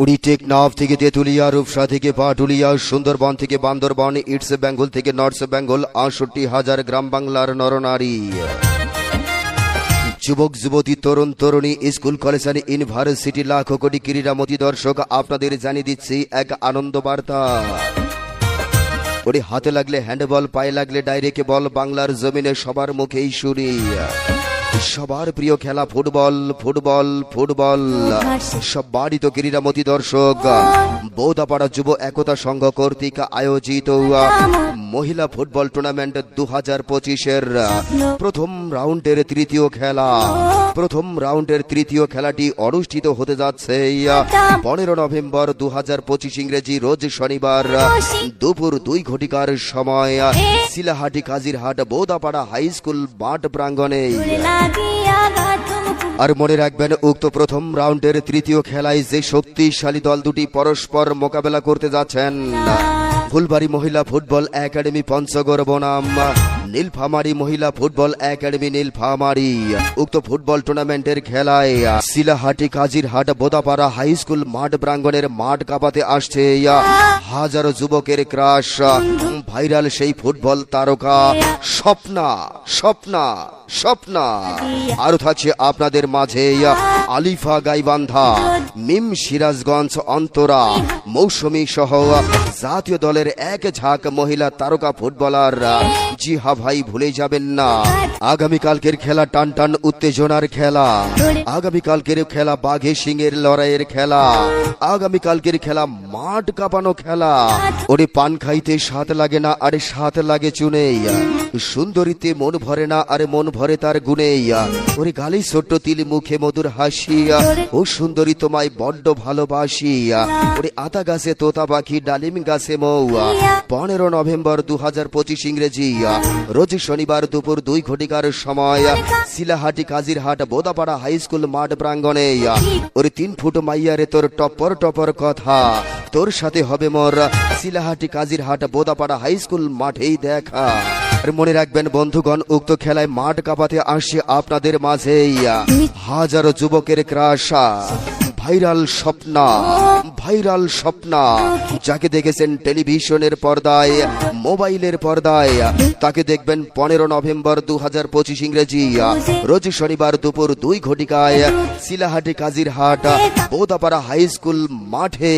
উড়ি টেকনাফ থেকে তেঁতুলিয়া, রূপসা থেকে পাটুলিয়া, সুন্দরবন থেকে বান্দরবন, ইস্ট বেঙ্গল থেকে নর্থ বেঙ্গল, ৬৮,০০০ গ্রাম বাংলার নরনারী, যুবক যুবতী, তরুণ তরুণী, স্কুল কলেজ আর ইউনিভার্সিটি, লাখো কোটি ক্রীড়ামতী দর্শক, আপনাদের জানিয়ে দিচ্ছি এক আনন্দ বার্তা। ওরে হাতে লাগলে হ্যান্ডবল, পায়ে লাগলে ডাইরেক্ট বল, বাংলার জমিনে সবার মুখেই শুনি সবার প্রিয় খেলা ফুটবল, ফুটবল, ফুটবল। সব বাড়িত ক্রীড়ামতী দর্শক, বৌদাপাড়া যুব একতা সংঘ কর্তৃক আয়োজিত মহিলা ফুটবল টুর্নামেন্ট ২০২৫-এর প্রথম রাউন্ডের তৃতীয় খেলা। প্রথম রাউন্ডের তৃতীয় খেলাটি অনুষ্ঠিত হতে যাচ্ছে ১৫ নভেম্বর ২০২৫ ইংরেজি রোজ শনিবার দুপুর ২ ঘটিকার সময় শিলাহাটি কাজিরহাট বৌদাপাড়া হাই স্কুল মাঠ প্রাঙ্গণে। আর মনে রাখবেন, উক্ত প্রথম রাউন্ডের তৃতীয় খেলায় যে শক্তিশালী দল দুটি পরস্পর মোকাবেলা করতে যাচ্ছেন, ফুলবাড়ি মহিলা ফুটবল একাডেমি পঞ্চগড় বনাম নীলফামারী মহিলা ফুটবল একাডেমি নীলফামারী। উক্ত ফুটবল টুর্নামেন্টের খেলায় শিলাহাটি কাজিরহাট বোদাপাড়া হাই স্কুল মাঠ প্রাঙ্গণের মাঠ কাঁপাতে আসছে হাজারো যুবকের ক্রাশ, ভাইরাল সেই ফুটবল তারকা স্বপ্না স্বপ্না স্বপ্না। আরো থাকছে আপনাদের মাঝে আলিফা গাইবান্ধা, মিম সিরাজগঞ্জ অন্তরা, মৌসুমী সহ জাতীয় দলের এক ঝাঁক মহিলা তারকা ফুটবলার। জি হ্যাঁ ভাই, ভুলে যাবেন না, আগামীকালকের খেলা টান টান উত্তেজনার খেলা, আগামীকালকের খেলা বাঘে সিংহের লড়াইয়ের খেলা, আগামীকালকের খেলা মাঠ কাঁপানো খেলা। ওরে পান খাইতে স্বাদ লাগে না, আরে স্বাদ লাগে চুনে, সুন্দরীতে মন ভরে না, আরে মন ভরে তার গুণে। ওরে গালি ছোট্ট তিল, মুখে মধুর হাসি, ও সুন্দরী তোমায় বড্ড ভালোবাসি। ওরে আতা গাছে তোতা পাখি, ডালিম গাছে মৌ। ১৫ নভেম্বর ২০২৫ ইংরেজি রোজ শনিবার দুপুর ২ ঘটিকার সময় শিলাহাটি কাজিরহাট বোদাপাড়া হাই স্কুল মাঠ প্রাঙ্গণে। ওরে ৩ ফুট মাইয়ারে তোর টপর টপর কথা, তোর সাথে হবে মোর শিলাহাটি কাজিরহাট বোদাপাড়া হাই স্কুল মাঠেই দেখা। আর মনে রাখবেন বন্ধুগণ, উক্ত খেলায় মাঠ কাঁপাতে আসছে আপনাদের মাঝে হাজারো যুবকের crush, viral Swapna, viral Swapna. যাকে দেখেছেন টেলিভিশনের পর্দায়, মোবাইলের পর্দায়, তাকে দেখবেন ১৫ নভেম্বর ২০২৫ ইংরেজি রোজ শনিবার দুপুর ২ ঘটিকায় শিলাহাটি কাজিরহাট বৌদাপাড়া হাই স্কুল মাঠে।